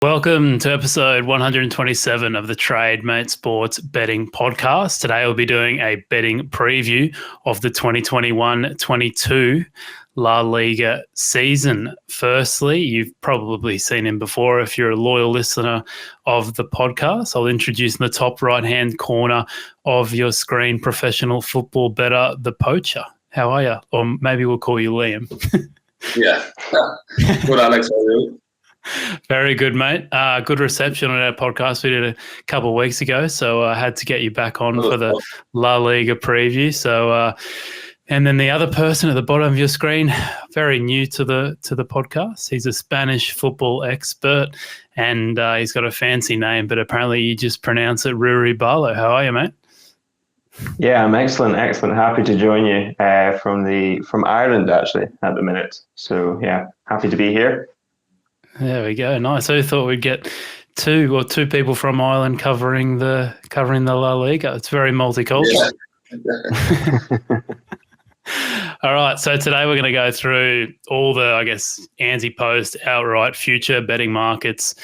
Welcome to episode 127 of the Trademate Sports Betting Podcast. Today we'll be doing a betting preview of the 2021-22 La Liga season. Firstly, you've probably seen him before if you're a loyal listener of the podcast. I'll introduce in the top right-hand corner of your screen Professional Football Bettor, the Poacher. How are you? Or maybe we'll call you Liam. Yeah. Good, Alex. How are you? Very good, mate. Good reception on our podcast. We did a couple of weeks ago, so I had to get you back on for the La Liga preview. So, and then the other person at the bottom of your screen, very new to the podcast. He's a Spanish football expert, and he's got a fancy name, but apparently you just pronounce it Ruairidh Barlow. How are you, mate? Yeah, I'm excellent. Happy to join you from Ireland actually at the minute. So yeah, happy to be here. There we go. Nice. I thought we'd get two people from Ireland covering the La Liga. It's very multicultural. Yeah. All right. So today we're going to go through all the, anti-post, outright future betting markets.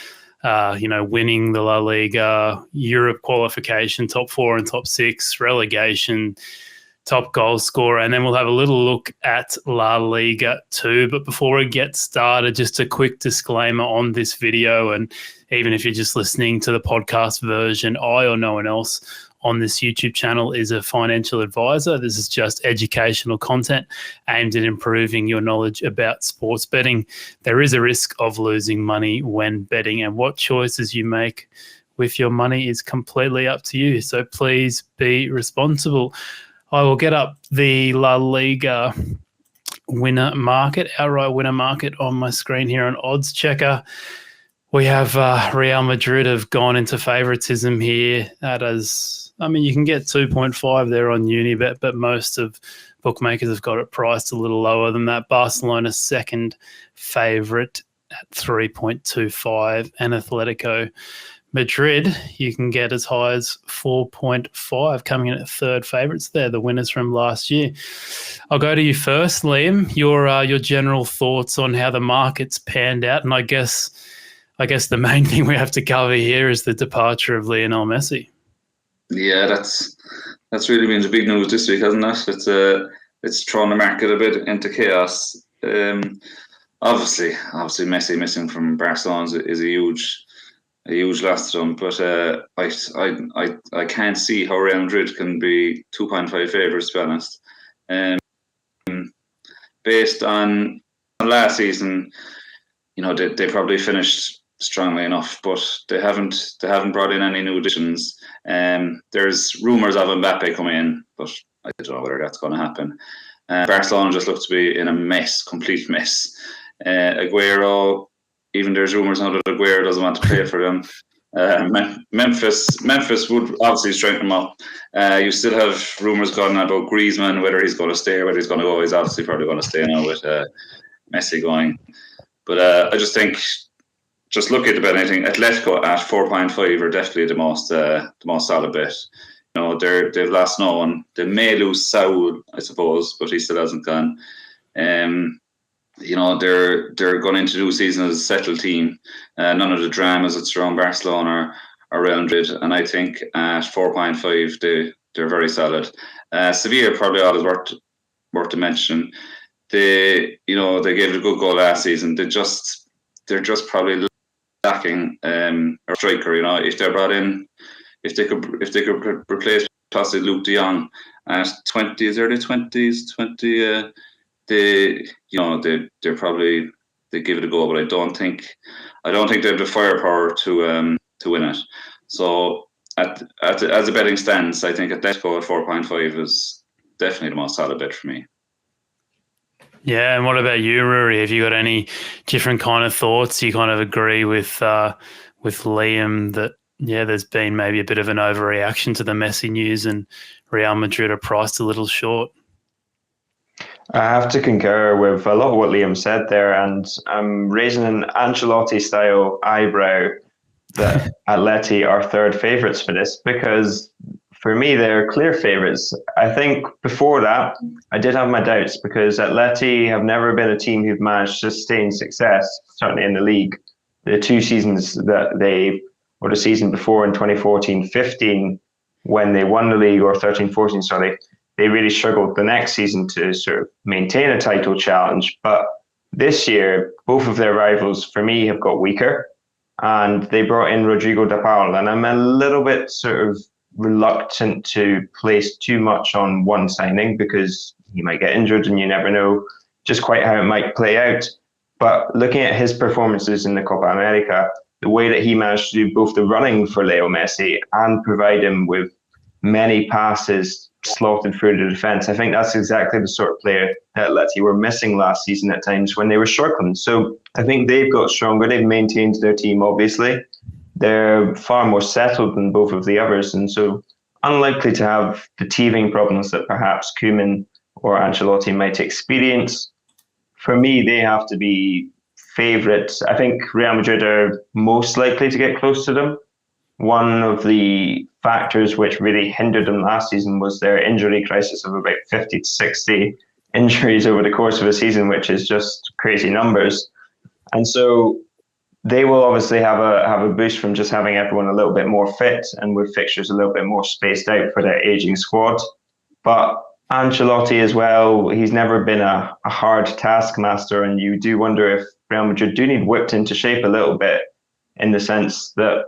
Winning the La Liga, Europe qualification, top 4 and top 6, relegation, top goal scorer, and then we'll have a little look at La Liga too. But before we get started, just a quick disclaimer on this video, and even if you're just listening to the podcast version, I or no one else on this YouTube channel is a financial advisor. This is just educational content aimed at improving your knowledge about sports betting. There is a risk of losing money when betting, and what choices you make with your money is completely up to you. So please be responsible. I will get up the La Liga winner market, outright winner market on my screen here on Odds Checker. We have Real Madrid have gone into favouritism here. That is, you can get 2.5 there on Unibet, but most of bookmakers have got it priced a little lower than that. Barcelona's second favourite at 3.25, and Atletico Madrid, you can get as high as 4.5, coming in at third favourites there, the winners from last year. I'll go to you first, Liam. Your general thoughts on how the market's panned out, and I guess the main thing we have to cover here is the departure of Lionel Messi. Yeah, that's really been the big news this week, hasn't it? It's thrown the market a bit into chaos. Obviously, Messi missing from Barcelona is a huge loss to them, but I can't see how Real Madrid can be 2.5 favourites, to be honest. Based on last season, they probably finished strongly enough, but they haven't brought in any new additions. There's rumours of Mbappe coming in, but I don't know whether that's going to happen. Barcelona just looks to be in a mess, complete mess. Aguero, even there's rumours now that Aguero doesn't want to play for them. Memphis would obviously strengthen them up. You still have rumours going on about Griezmann, whether he's going to stay or whether he's going to go. He's obviously probably going to stay now with Messi going. But I just think, just look at the bet. I think Atletico at 4.5 are definitely the most solid bet. They've lost no one. They may lose Saul, I suppose, but he still hasn't gone. They're going into the season as a settled team. None of the dramas that surround Barcelona or Real Madrid, and I think at 4.5 they're very solid. Sevilla probably always worth to mention. They gave it a good go last season. They're just probably lacking a striker. If they're brought in, if they could replace possibly Luke De Jong at 20s, early 20s, 20. They're probably, they give it a go, but I don't think they have the firepower to win it. So as a betting stance, I think Atletico at 4.5 is definitely the most solid bet for me. Yeah, and what about you, Rory? Have you got any different kind of thoughts? You kind of agree with Liam that there's been maybe a bit of an overreaction to the Messi news, and Real Madrid are priced a little short. I have to concur with a lot of what Liam said there, and I'm raising an Ancelotti-style eyebrow that Atleti are third favourites for this, because for me, they're clear favourites. I think before that, I did have my doubts, because Atleti have never been a team who've managed to sustain success, certainly in the league. the two seasons or the season before in 2014-15, when they won the league, or 13-14, sorry, they really struggled the next season to sort of maintain a title challenge. But this year, both of their rivals, for me, have got weaker. And they brought in Rodrigo de Paul. And I'm a little bit sort of reluctant to place too much on one signing, because he might get injured and you never know just quite how it might play out. But looking at his performances in the Copa America, the way that he managed to do both the running for Leo Messi and provide him with many passes slotted through the defence, I think that's exactly the sort of player that Atleti were missing last season at times when they were struggling. So I think they've got stronger. They've maintained their team, obviously. They're far more settled than both of the others, and so unlikely to have the teething problems that perhaps Koeman or Ancelotti might experience. For me, they have to be favourites. I think Real Madrid are most likely to get close to them. One of the factors which really hindered them last season was their injury crisis of about 50 to 60 injuries over the course of a season, which is just crazy numbers. And so they will obviously have a boost from just having everyone a little bit more fit and with fixtures a little bit more spaced out for their aging squad. But Ancelotti as well, he's never been a hard taskmaster, and you do wonder if Real Madrid do need whipped into shape a little bit, in the sense that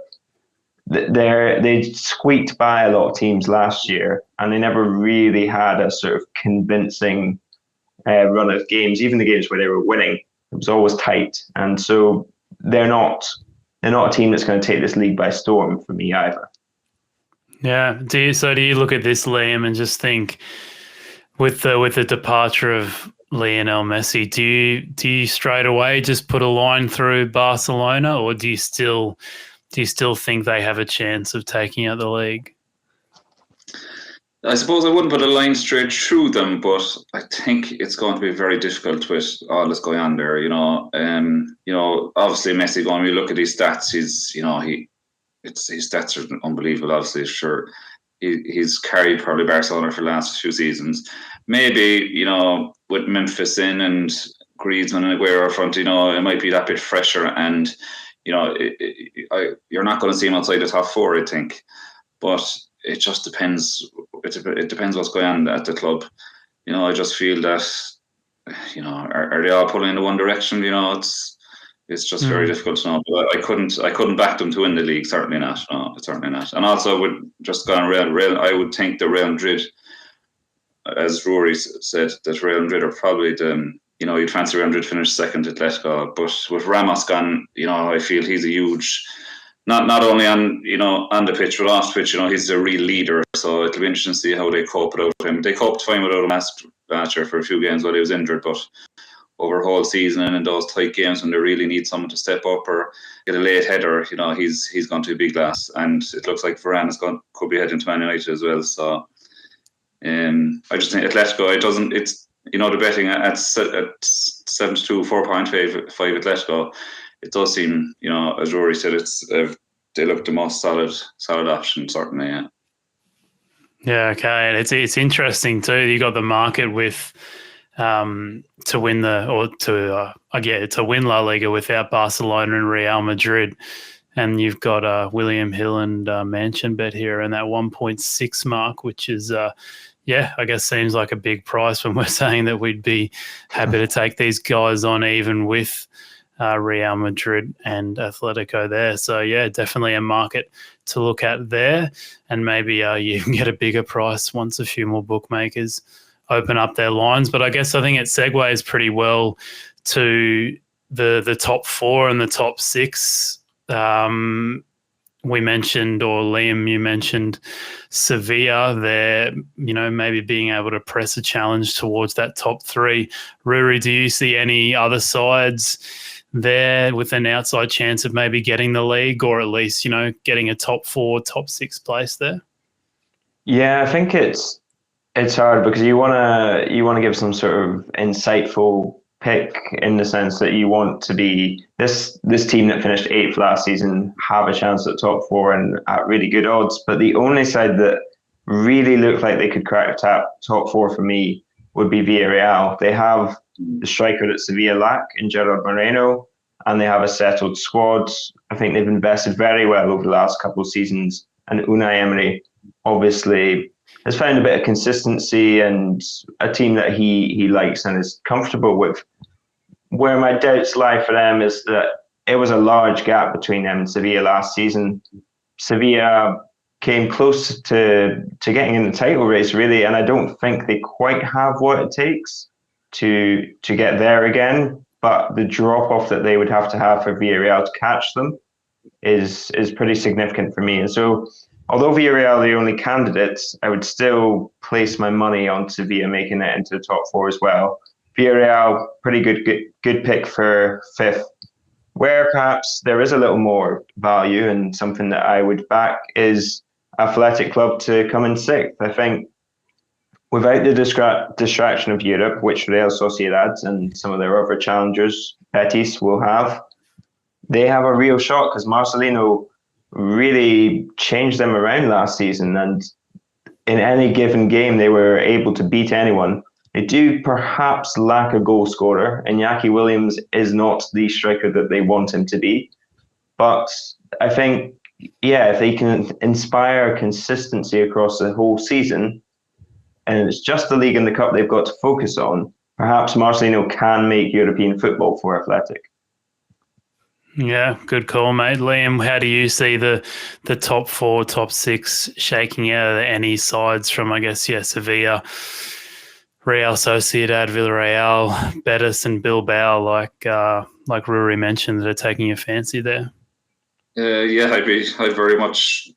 they squeaked by a lot of teams last year, and they never really had a sort of convincing run of games. Even the games where they were winning, it was always tight, and so they're not a team that's going to take this league by storm for me either. Yeah. Do you look at this, Liam, and just think, with the departure of Lionel Messi, do you straight away just put a line through Barcelona, or do you still think they have a chance of taking out the league? I suppose I wouldn't put a line straight through them, but I think it's going to be very difficult with all that's going on there. Obviously Messi, when we look at his stats, his stats are unbelievable. Obviously, sure, he's carried probably Barcelona for the last few seasons. Maybe with Memphis in and Griezmann and Aguero front, it might be that bit fresher, and you're not going to see him outside the top four, I think. But it just depends. It depends what's going on at the club. I just feel that, are they all pulling in one direction? It's just very difficult to know. But I couldn't back them to win the league. Certainly not. No, certainly not. And also, would just go on Real. I would think the Real Madrid, as Rory said, that Real Madrid are probably the. You'd fancy Real Madrid finish second at Atletico, but with Ramos gone, I feel he's a huge. Not only on the pitch, but off the pitch, he's a real leader. So it'll be interesting to see how they cope without him. They coped fine without him last year for a few games while he was injured, but over a whole season and in those tight games when they really need someone to step up or get a late header, he's gone to a big glass, and it looks like Varane could be heading to Man United as well. So I just think Atletico, it's the betting at 7-2, 4.5 Atletico. It does seem, as Rory said, they look the most solid option, certainly. Yeah. Yeah. Okay. And it's interesting too. You got the market with to win La Liga without Barcelona and Real Madrid, and you've got William Hill and Mansion bet here, and that 1.6 mark, which is I guess seems like a big price when we're saying that we'd be happy to take these guys on even with Real Madrid and Atletico there. So, definitely a market to look at there. And maybe you can get a bigger price once a few more bookmakers open up their lines. But I think it segues pretty well to the top four and the top six. We mentioned, or Liam, you mentioned Sevilla there, maybe being able to press a challenge towards that top three. Ruairidh, do you see any other sides there with an outside chance of maybe getting the league, or at least, getting a top four, top six place there? Yeah, I think it's hard because you want to give some sort of insightful pick, in the sense that you want to be this team that finished 8th last season have a chance at top four and at really good odds. But the only side that really looked like they could crack top four for me would be Villarreal. They have the striker that Sevilla lack in Gerard Moreno. and they have a settled squad. I think they've invested very well over the last couple of seasons, and Unai Emery obviously has found a bit of consistency and a team that he likes and is comfortable with. Where my doubts lie for them is that it was a large gap between them and Sevilla last season. Sevilla came close to getting in the title race, really, and I don't think they quite have what it takes to get there again. But the drop-off that they would have to have for Villarreal to catch them is pretty significant for me. And so, although Villarreal are the only candidates, I would still place my money on Sevilla making it into the top four as well. Villarreal, pretty good pick for fifth. Where perhaps there is a little more value and something that I would back is Athletic Club to come in sixth. I think without the distraction of Europe, which Real Sociedad and some of their other challengers, Betis, will have, they have a real shot because Marcelino really changed them around last season, and in any given game they were able to beat anyone. They do perhaps lack a goal scorer. Iñaki Williams is not the striker that they want him to be. But I think, if they can inspire consistency across the whole season, and it's just the league and the cup they've got to focus on, perhaps Marcelino can make European football for Athletic. Yeah, good call, mate. Liam, how do you see the top four, top six shaking out of any sides from, I guess, Sevilla, Real Sociedad, Villarreal, Betis, and Bilbao, like Ruairidh mentioned, that are taking your fancy there? I very much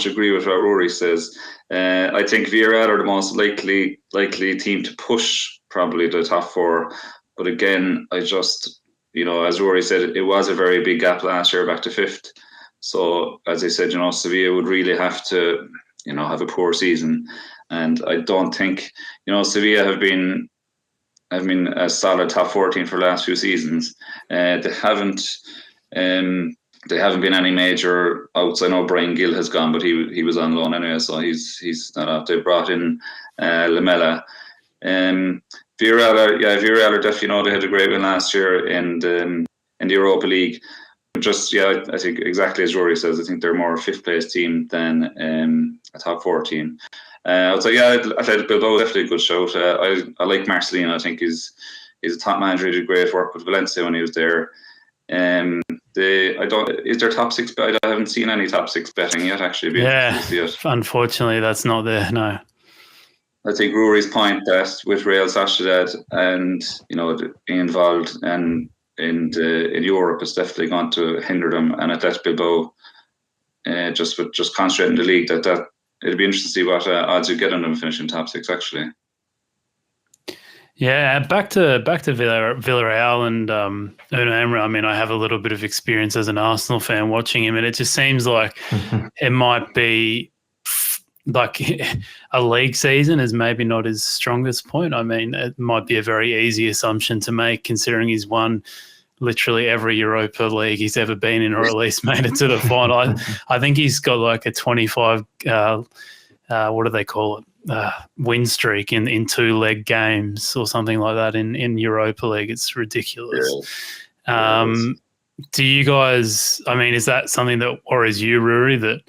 agree with what Ruairidh says. I think Villarreal are the most likely team to push probably the top four. But again, I just, as Ruairidh said, it was a very big gap last year back to fifth. So as I said, Sevilla would really have to, have a poor season. And I don't think, Sevilla have been a solid top 14 for the last few seasons. They haven't been any major outs. I know Brian Gill has gone, but he was on loan anyway, so he's not out. They brought in Lamela. Villarreal are definitely, they had a great win last year in the Europa League. Just, I think exactly as Rory says, I think they're more a fifth place team than a top four team. I would say, Athletic Bilbao definitely a good shout. I like Marcelino. I think he's a top manager. He did great work with Valencia when he was there. Is there top six? I haven't seen any top six betting yet. Actually, unfortunately, that's not there. No. I think Rory's point that with Real Sociedad and involved and in Europe is definitely going to hinder them. And Athletic Bilbao, just concentrating the league, that it'll be interesting to see what odds you get on them finishing top six. Actually. Yeah, back to Villarreal and Unai Emery. I mean, I have a little bit of experience as an Arsenal fan watching him, and it just seems like it might be like a league season is maybe not his strongest point. I mean, it might be a very easy assumption to make considering he's won literally every Europa League he's ever been in, or at least made it to the final. I think he's got like a 25, what do they call it? Win streak in 2-leg games or something like that in Europa League. It's ridiculous. Do you guys, I mean, is that something that worries you, Ruairidh, that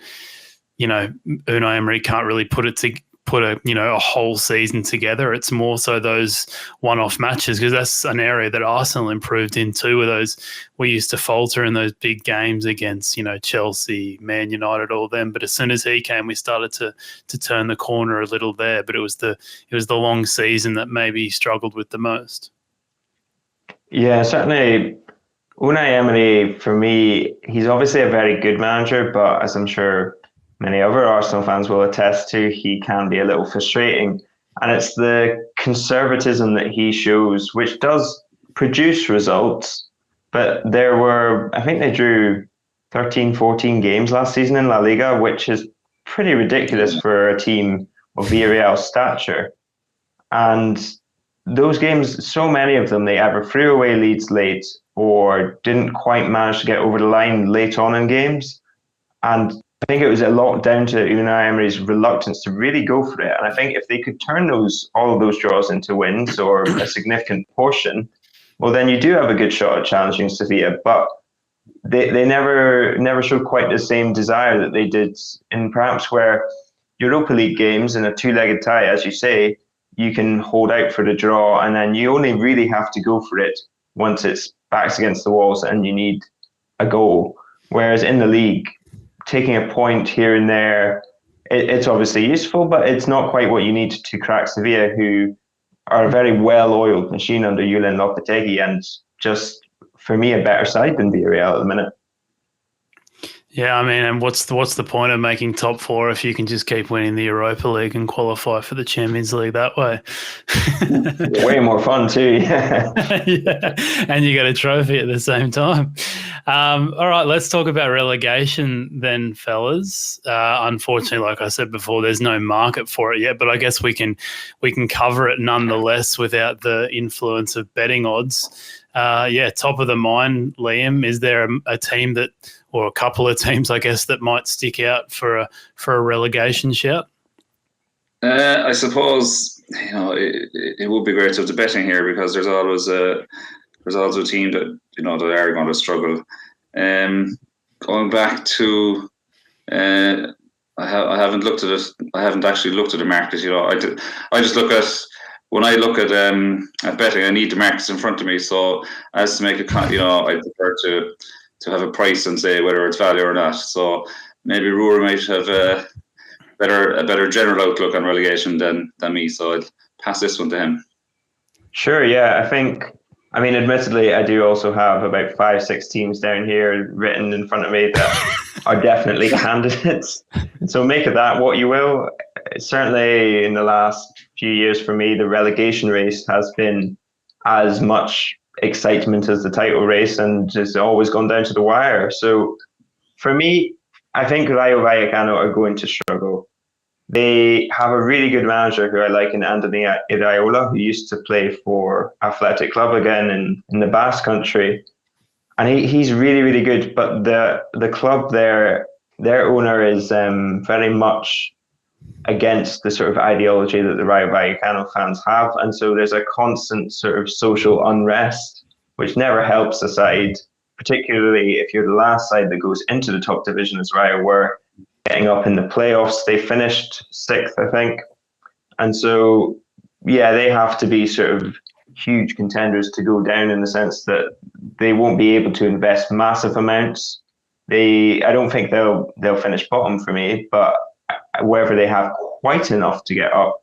Unai Emery can't really put a whole season together? It's more so those one-off matches, because that's an area that Arsenal improved in too, where we used to falter in those big games against Chelsea, Man United, all them. But as soon as he came, we started to turn the corner a little there. But it was the long season that maybe struggled with the most. Yeah, certainly. Unai Emery, for me, he's obviously a very good manager, but as I'm sure many other Arsenal fans will attest to, he can be a little frustrating. And it's the conservatism that he shows, which does produce results. But I think they drew 13, 14 games last season in La Liga, which is pretty ridiculous for a team of Villarreal's stature. And those games, so many of them, they either threw away leads late or didn't quite manage to get over the line late on in games. And I think it was a lot down to Unai Emery's reluctance to really go for it. And I think if they could turn all of those draws into wins, or a significant portion, well, then you do have a good shot at challenging Sevilla. But they never showed quite the same desire that they did in perhaps where Europa League games in a two-legged tie, as you say, you can hold out for the draw, and then you only really have to go for it once it's backs against the walls and you need a goal. Whereas in the league, taking a point here and there, it's obviously useful, but it's not quite what you need to crack Sevilla, who are a very well-oiled machine under Julen Lopetegui, and just, for me, a better side than Villarreal at the minute. Yeah, I mean, and what's the point of making top four if you can just keep winning the Europa League and qualify for the Champions League that way? Way more fun too, yeah. Yeah, and you get a trophy at the same time. All right, let's talk about relegation then, fellas. Unfortunately, like I said before, there's no market for it yet, but I guess we can cover it nonetheless without the influence of betting odds. Top of the mind, Liam, is there a team that, or a couple of teams, I guess, that might stick out for a relegation shout? I suppose it would be great to have the betting here, because there's always a team that that are going to struggle. Going back to, I haven't looked at it. I haven't actually looked at the market. I just look at. When I look at betting, I need the markets in front of me. So as to make it, I prefer to have a price and say whether it's value or not. So maybe Ruairidh might have a better general outlook on relegation than me. So I'd pass this one to him. Sure, yeah. I mean, admittedly, I do also have about 5-6 teams down here written in front of me that are definitely candidates. So make of that what you will. Certainly in the last few years for me, the relegation race has been as much excitement as the title race, and it's always gone down to the wire. So for me, I think Rayo Vallecano are going to struggle. They have a really good manager who I like in Andoni Iraola, who used to play for Athletic Club again in the Basque Country. And he's really, really good. But the club there, their owner is very much against the sort of ideology that the Rayo Vallecano fans have. And so there's a constant sort of social unrest, which never helps the side, particularly if you're the last side that goes into the top division, as Rayo were, getting up in the playoffs. They finished 6th, I think. And so, yeah, they have to be sort of huge contenders to go down, in the sense that they won't be able to invest massive amounts. I don't think they'll finish bottom for me, but whether they have quite enough to get up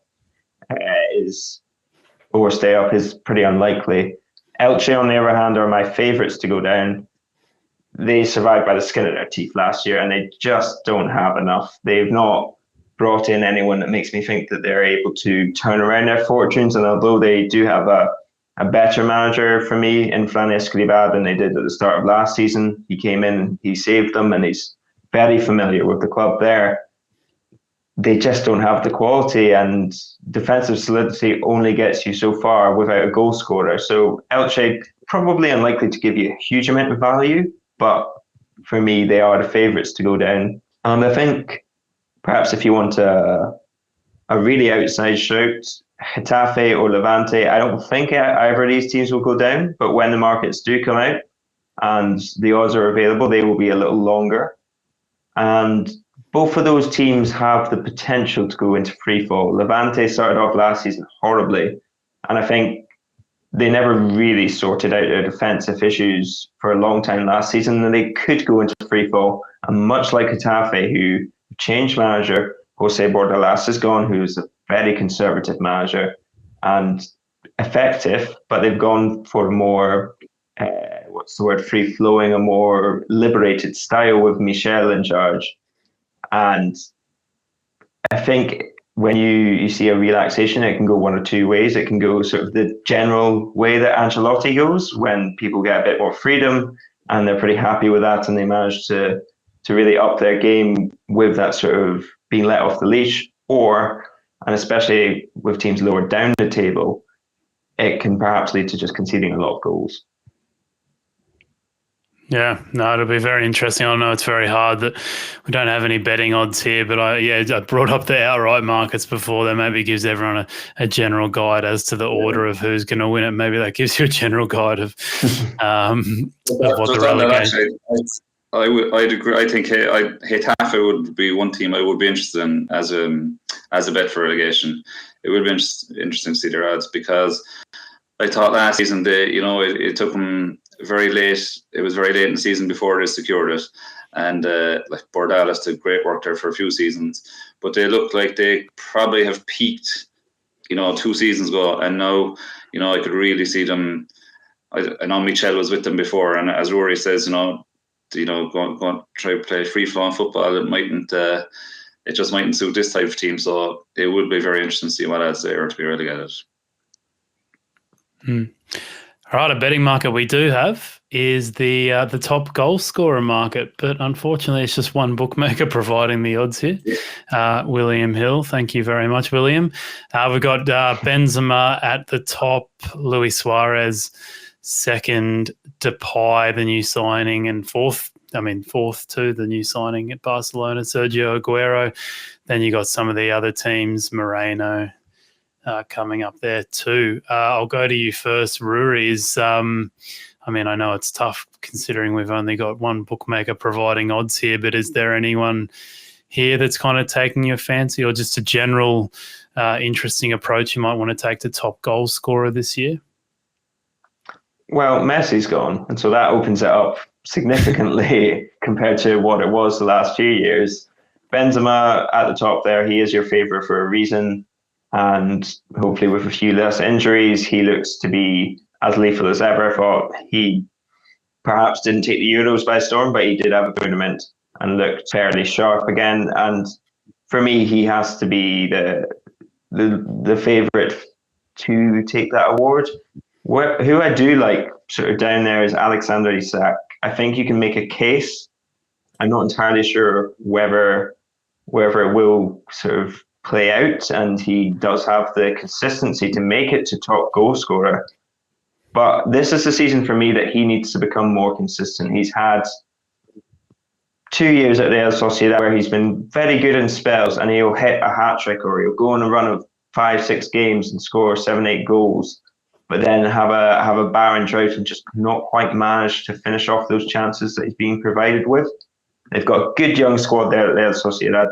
or stay up is pretty unlikely. Elche, on the other hand, are my favourites to go down. They survived by the skin of their teeth last year, and they just don't have enough. They've not brought in anyone that makes me think that they're able to turn around their fortunes. And although they do have a better manager for me in Fran Escribá than they did at the start of last season, he came in, he saved them, and he's very familiar with the club there. They just don't have the quality, and defensive solidity only gets you so far without a goal scorer. So Elche, probably unlikely to give you a huge amount of value, but for me, they are the favourites to go down. I think perhaps if you want a really outside shout, Getafe or Levante, I don't think either of these teams will go down, but when the markets do come out and the odds are available, they will be a little longer. And both of those teams have the potential to go into free fall. Levante started off last season horribly, and I think they never really sorted out their defensive issues for a long time last season, and they could go into free fall. And much like Getafe, who changed manager, Jose Bordalas is gone, who's a very conservative manager and effective, but they've gone for a more, free-flowing, a more liberated style with Michel in charge. And I think when you see a relaxation, it can go one or two ways. It can go sort of the general way that Ancelotti goes, when people get a bit more freedom and they're pretty happy with that, and they manage to really up their game with that sort of being let off the leash. Or, and especially with teams lower down the table, it can perhaps lead to just conceding a lot of goals. Yeah, no, it'll be very interesting. I know it's very hard that we don't have any betting odds here, but I brought up the outright markets before. That maybe gives everyone a general guide as to the order of who's going to win it. Maybe that gives you a general guide of what the relegation. I'd agree. I think Getafe would be one team I would be interested in as a bet for relegation. It would be interesting to see their odds, because I thought last season it took them very late. It was very late in the season before they secured it, and like Bordalas did great work there for a few seasons, but they look like they probably have peaked, 2 seasons ago, and now I could really see them. I know Michel was with them before, and as Rory says, go and try to play free flowing football. It just mightn't suit this type of team. So it would be very interesting to see what else they are to be relegated. All right, a betting market we do have is the top goal scorer market, but unfortunately it's just one bookmaker providing the odds here, William Hill. Thank you very much, William. We've got Benzema at the top, Luis Suarez second, Depay, the new signing, and fourth too, the new signing at Barcelona, Sergio Aguero. Then you got some of the other teams, Moreno, coming up there too. I'll go to you first, Ruairidh. I know it's tough considering we've only got one bookmaker providing odds here, but is there anyone here that's kind of taking your fancy, or just a general interesting approach you might want to take to top goal scorer this year? Well, Messi's gone, and so that opens it up significantly compared to what it was the last few years. Benzema at the top there, he is your favourite for a reason. And hopefully with a few less injuries, he looks to be as lethal as ever. I thought he perhaps didn't take the Euros by storm, but he did have a tournament and looked fairly sharp again. And for me, he has to be the favourite to take that award. Who I do like sort of down there is Alexander Isak. I think you can make a case. I'm not entirely sure whether it will sort of play out, and he does have the consistency to make it to top goal scorer. But this is the season for me that he needs to become more consistent. He's had 2 years at Real Sociedad where he's been very good in spells, and he'll hit a hat-trick, or he'll go on a run of 5-6 games and score 7-8 goals, but then have a barren drought and just not quite manage to finish off those chances that he's being provided with. They've got a good young squad there at Real Sociedad.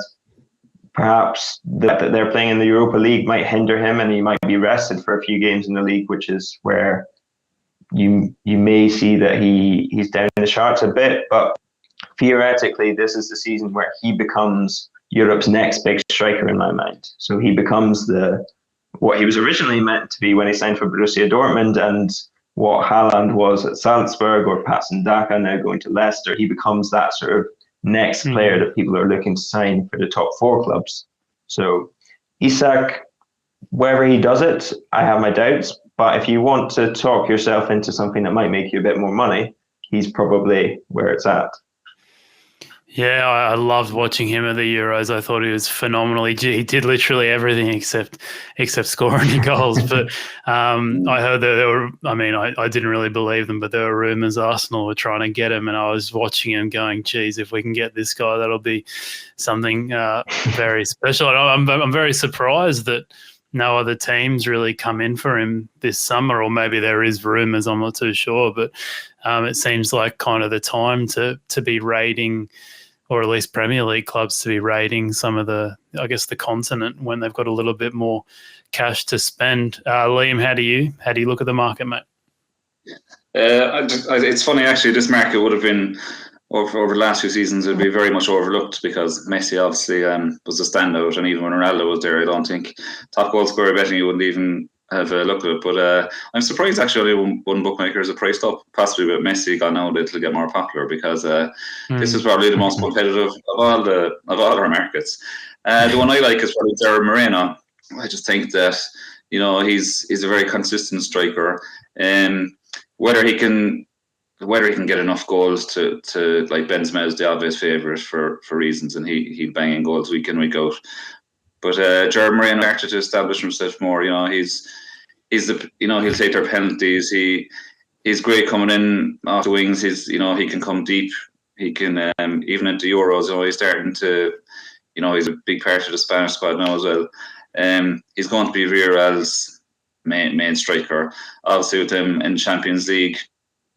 Perhaps that they're playing in the Europa League might hinder him, and he might be rested for a few games in the league, which is where you may see that he's down in the charts a bit. But theoretically, this is the season where he becomes Europe's next big striker in my mind. So he becomes what he was originally meant to be when he signed for Borussia Dortmund, and what Haaland was at Salzburg, or Patson Daka now going to Leicester. He becomes that sort of next player that people are looking to sign for the top 4 clubs. So Isak, wherever he does it, I have my doubts. But if you want to talk yourself into something that might make you a bit more money, he's probably where it's at. Yeah, I loved watching him at the Euros. I thought he was phenomenal. He did literally everything except scoring goals. But I heard that there were, I didn't really believe them, but there were rumours Arsenal were trying to get him, and I was watching him going, geez, if we can get this guy, that'll be something very special. And I'm very surprised that no other teams really come in for him this summer, or maybe there is rumours, I'm not too sure. But it seems like kind of the time to be raiding, or at least Premier League clubs to be raiding some of the continent when they've got a little bit more cash to spend. Liam, how do you look at the market, mate? It's funny, actually. This market would have been over the last few seasons. It'd be very much overlooked because Messi obviously was a standout, and even when Ronaldo was there, I don't think top goal scorer betting you wouldn't even have a look at it. But I'm surprised actually only one bookmaker is priced up, possibly with Messi gone out, it'll get more popular, because this is probably the most competitive of all our markets. The one I like is probably Gerard Moreno. I just think that he's a very consistent striker, and whether he can get enough goals to like Benzema is the obvious favourite for reasons, and he'd bang in goals week in, week out. But Gerard Moreno started to establish himself more. He'll take their penalties. he's great coming in off the wings. He can come deep. He can even at the Euros. He's starting to. He's a big part of the Spanish squad now as well. He's going to be Villarreal's main striker. Obviously, with him in Champions League,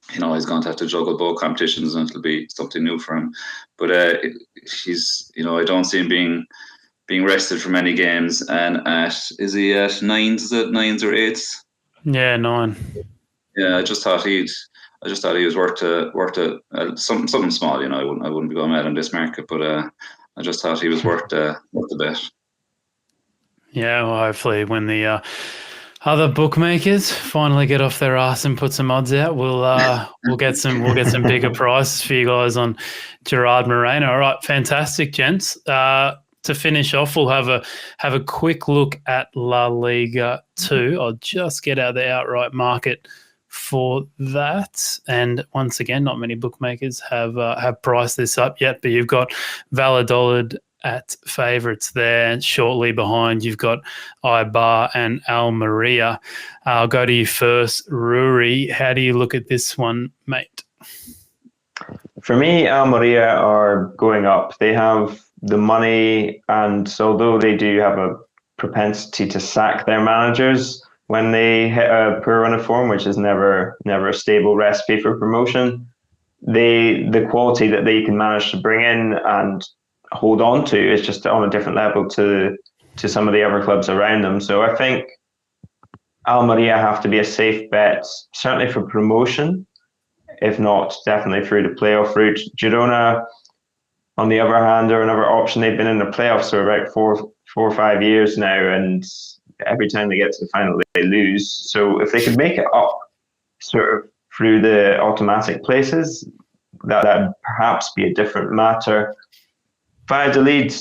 he's going to have to juggle both competitions, and it'll be something new for him. But he's, I don't see him being rested for many games. And is he at nines? Is it nines or eights? Yeah, 9. Yeah, I just thought he was worth something small. I wouldn't be going mad on this market, but I just thought he was worth the bet. Yeah, well, hopefully when the other bookmakers finally get off their ass and put some odds out, we'll get some bigger prices for you guys on Gerard Moreno. All right, fantastic, gents. To finish off, we'll have a quick look at La Liga 2. I'll just get out the outright market for that. And once again, not many bookmakers have priced this up yet, but you've got Valladolid at favourites there. Shortly behind, you've got Eibar and Almeria. I'll go to you first, Ruairidh. How do you look at this one, mate? For me, Almeria are going up. They have the money, and although they do have a propensity to sack their managers when they hit a poor run of form, which is never a stable recipe for promotion, the quality that they can manage to bring in and hold on to is just on a different level to some of the other clubs around them. So I think Almeria have to be a safe bet, certainly for promotion, if not definitely through the playoff route. Girona, on the other hand, are another option. They've been in the playoffs for about four or 5 years now, and every time they get to the final, they lose. So if they could make it up sort of through the automatic places, that'd perhaps be a different matter. Valladolid,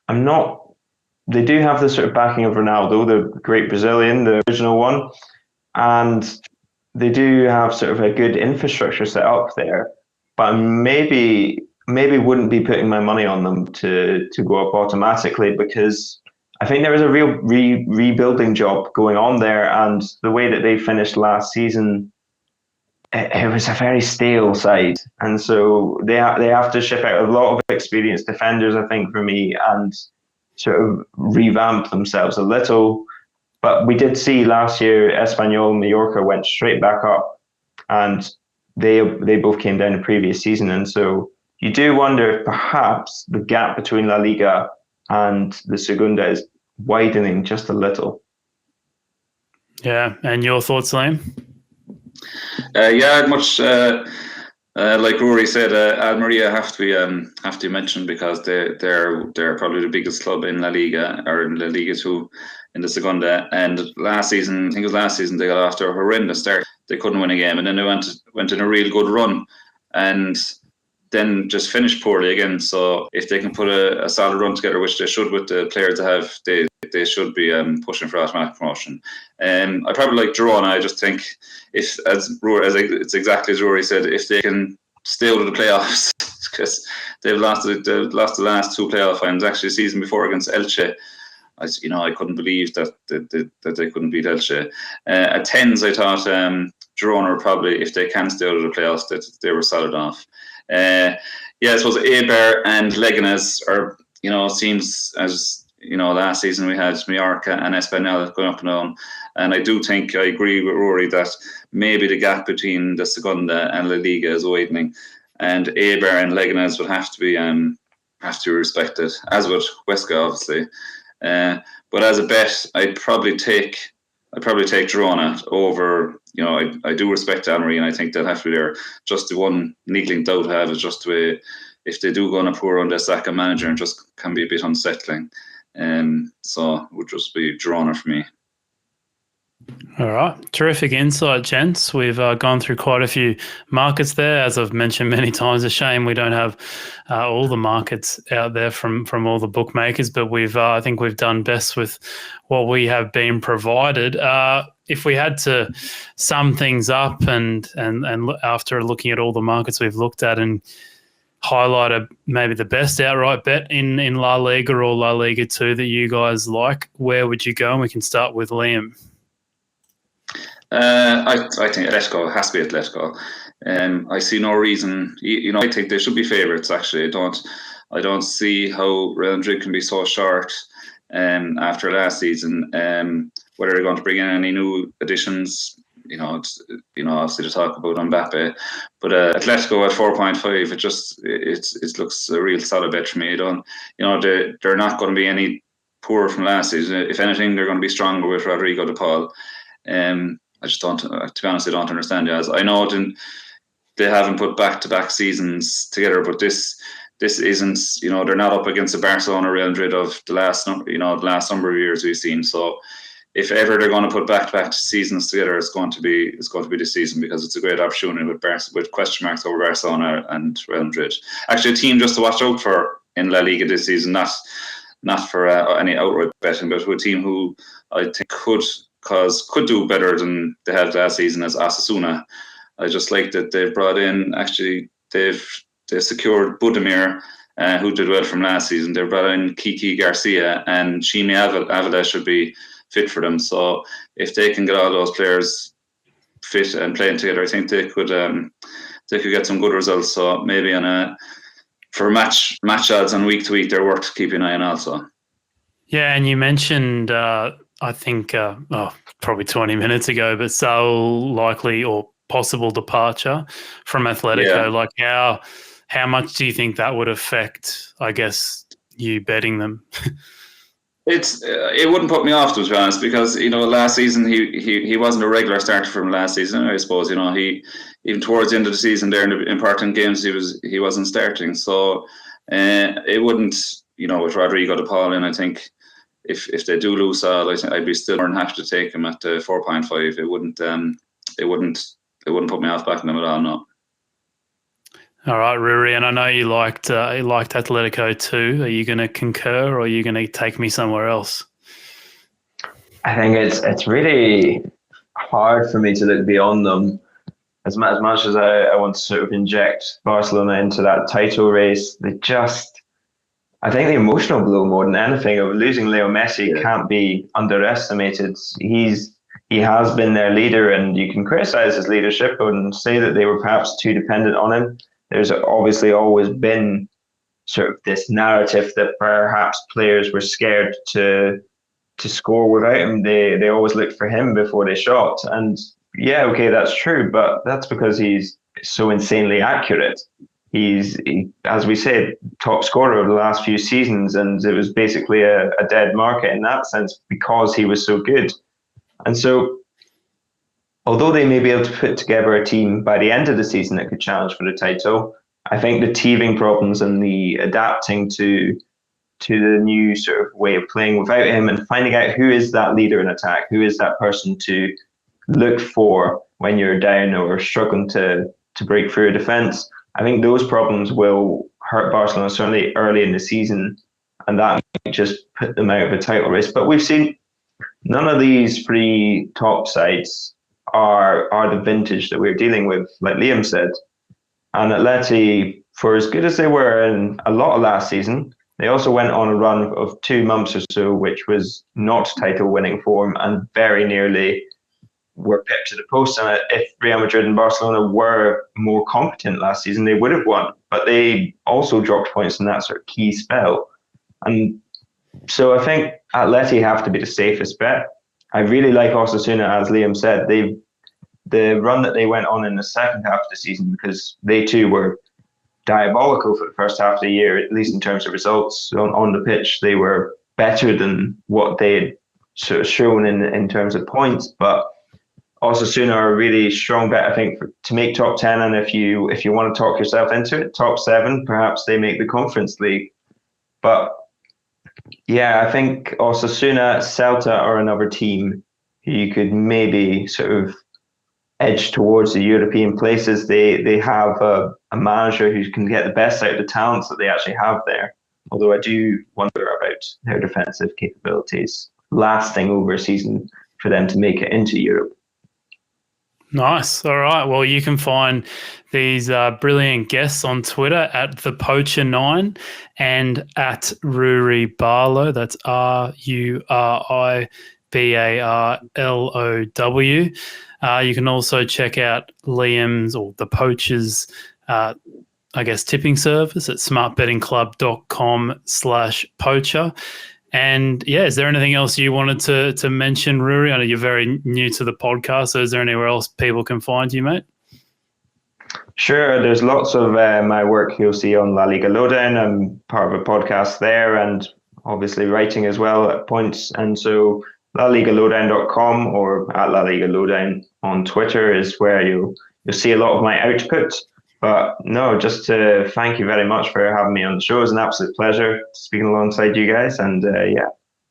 they do have the sort of backing of Ronaldo, the great Brazilian, the original one, and they do have sort of a good infrastructure set up there, but maybe wouldn't be putting my money on them to go up automatically, because I think there is a real rebuilding job going on there, and the way that they finished last season, it was a very stale side, and so they have to ship out a lot of experienced defenders, I think, for me, and sort of revamp themselves a little. But we did see last year, Espanyol and Mallorca went straight back up, and they both came down the previous season, and so you do wonder if perhaps the gap between La Liga and the Segunda is widening just a little. Yeah, and your thoughts, Liam? Much like Rory said, Almeria have to be mentioned, because they're probably the biggest club in La Liga, or in La Liga 2 in the Segunda. And last season, they got off to a horrendous start. They couldn't win a game, and then they went in a real good run, and then just finished poorly again. So if they can put a solid run together, which they should with the players they have, they should be pushing for automatic promotion. I probably like Girona. I just think it's exactly as Rory said, if they can stay out of the playoffs, because they've lost the last 2 playoff finals, actually the season before against Elche. I couldn't believe that they couldn't beat Elche. At 10s, I thought Girona were probably, if they can stay out of the playoffs, that they were solid off. I suppose Eibar and Leganés are, seems as, last season we had Mallorca and Espanyol going up and down. And I agree with Rory that maybe the gap between the Segunda and La Liga is widening, and Eibar and Leganés would have to be respected, as would Huesca, obviously. But as a bet, I'd probably take Girona over. I do respect Almeria, and I think they'll have to be there. Just the one niggling doubt I have is just the way, if they do go on a poor run, they sack a manager, and just can be a bit unsettling. So it would just be Girona for me. All right. Terrific insight, gents. We've gone through quite a few markets there. As I've mentioned many times, a shame we don't have all the markets out there from all the bookmakers, but I think we've done best with what we have been provided. If we had to sum things up and after looking at all the markets we've looked at and highlight maybe the best outright bet in La Liga or La Liga 2 that you guys like, where would you go? And we can start with Liam. I think Atletico has to be Atletico. I see no reason. I think they should be favourites. Actually, I don't see how Real Madrid can be so short after last season. Whether they're going to bring in any new additions, obviously to talk about Mbappe, but Atletico at 4.5, it looks a real solid bet for me. They're not going to be any poorer from last season. If anything, they're going to be stronger with Rodrigo de Paul. I just don't, to be honest, I don't understand it. As I know they haven't put back-to-back seasons together, but this isn't, they're not up against the Barcelona, Real Madrid of the last number of years we've seen. So if ever they're going to put back-to-back seasons together, it's going to be this season, because it's a great opportunity with question marks over Barcelona and Real Madrid. Actually, a team just to watch out for in La Liga this season, not for any outright betting, but with a team who I think could do better than they had last season as Osasuna. I just like that they've brought in, actually, they've secured Budimir, who did well from last season. They've brought in Kiki Garcia, and Chimi Avila should be fit for them. So if they can get all those players fit and playing together, I think they could get some good results. So maybe for match odds on week to week, they're worth keeping an eye on also. Yeah, and you mentioned I think probably 20 minutes ago, but so likely or possible departure from Atletico. Yeah. Like how much do you think that would affect, I guess, you betting them? It wouldn't put me off, to be honest, because last season he wasn't a regular starter from last season. I suppose he even towards the end of the season there in the important games he wasn't starting. So it wouldn't, with Rodrigo de Paul in, I think if they do lose all, I think I'd be still more than happy to take him at 4.5. It wouldn't put me off backing them at all. No. All right, Ruairidh, and I know you liked Atletico too. Are you going to concur, or are you going to take me somewhere else? I think it's really hard for me to look beyond them. As much as I want to sort of inject Barcelona into that title race, I think the emotional blow more than anything of losing Leo Messi can't be underestimated. He has been their leader, and you can criticize his leadership and say that they were perhaps too dependent on him. There's obviously always been sort of this narrative that perhaps players were scared to score without him. They always looked for him before they shot. And yeah, okay, that's true, but that's because he's so insanely accurate. He's, as we said, top scorer of the last few seasons, and it was basically a dead market in that sense because he was so good. And so, although they may be able to put together a team by the end of the season that could challenge for the title, I think the teething problems and the adapting to the new sort of way of playing without him, and finding out who is that leader in attack, who is that person to look for when you're down or struggling to break through a defence, I think those problems will hurt Barcelona certainly early in the season, and that might just put them out of a title race. But we've seen none of these three top sides are the vintage that we're dealing with, like Liam said. And Atleti, for as good as they were in a lot of last season, they also went on a run of 2 months or so, which was not title-winning form, and very nearly were pipped to the post. And if Real Madrid and Barcelona were more competent last season, they would have won. But they also dropped points in that sort of key spell. And so I think Atleti have to be the safest bet. I really like Osasuna, as Liam said. The run that they went on in the second half of the season, because they too were diabolical for the first half of the year, at least in terms of results on the pitch. They were better than what they had sort of shown in terms of points. But Osasuna are a really strong bet, I think, to make top 10. And if you want to talk yourself into it, top 7, perhaps they make the Conference League. But yeah, I think Osasuna, Celta are another team who you could maybe sort of edge towards the European places. They have a manager who can get the best out of the talents that they actually have there. Although I do wonder about their defensive capabilities lasting over a season for them to make it into Europe. Nice. All right. Well, you can find these brilliant guests on Twitter at the Poacher9 and at Ruairidh Barlow. That's Ruairidh Barlow. You can also check out Liam's or the Poacher's, tipping service at smartbettingclub.com/poacher. And yeah, is there anything else you wanted to mention, Ruairidh? I know you're very new to the podcast, so is there anywhere else people can find you, mate? Sure, there's lots of my work you'll see on La Liga Lowdown. I'm part of a podcast there and obviously writing as well at points. And so laligalowdown.com or at La Liga Lowdown on Twitter is where you'll see a lot of my output. But no, just to thank you very much for having me on the show. It was an absolute pleasure speaking alongside you guys. And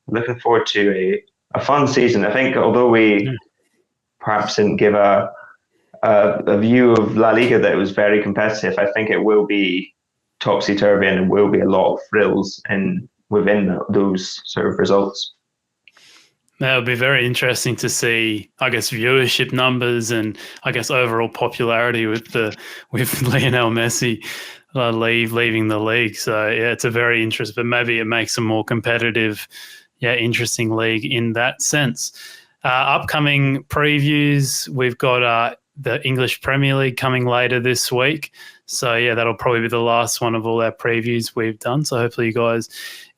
looking forward to a fun season. I think although we perhaps didn't give a view of La Liga that was very competitive, I think it will be topsy-turvy and there will be a lot of thrills within those sort of results. That would be very interesting to see, I guess, viewership numbers and I guess overall popularity with Lionel Messi leaving the league. So yeah, it's a very interesting, but maybe it makes a more competitive, interesting league in that sense. Upcoming previews, we've got the English Premier League coming later this week. So yeah, that'll probably be the last one of all our previews we've done. So hopefully you guys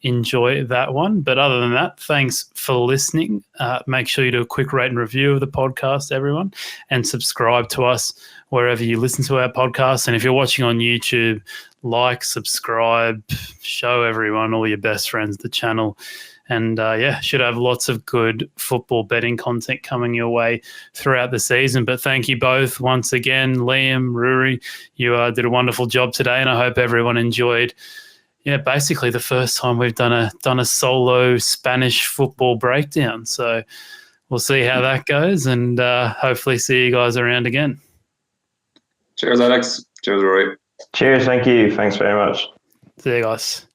enjoy that one. But other than that, thanks for listening. Make sure you do a quick rate and review of the podcast, everyone, and subscribe to us wherever you listen to our podcast. And if you're watching on YouTube, like, subscribe, show everyone, all your best friends, the channel. And should have lots of good football betting content coming your way throughout the season. But thank you both once again, Liam, Ruairidh. You did a wonderful job today, and I hope everyone enjoyed. Yeah, basically the first time we've done a solo Spanish football breakdown. So we'll see how that goes, and hopefully see you guys around again. Cheers, Alex. Cheers, Rory. Cheers. Thank you. Thanks very much. See you guys.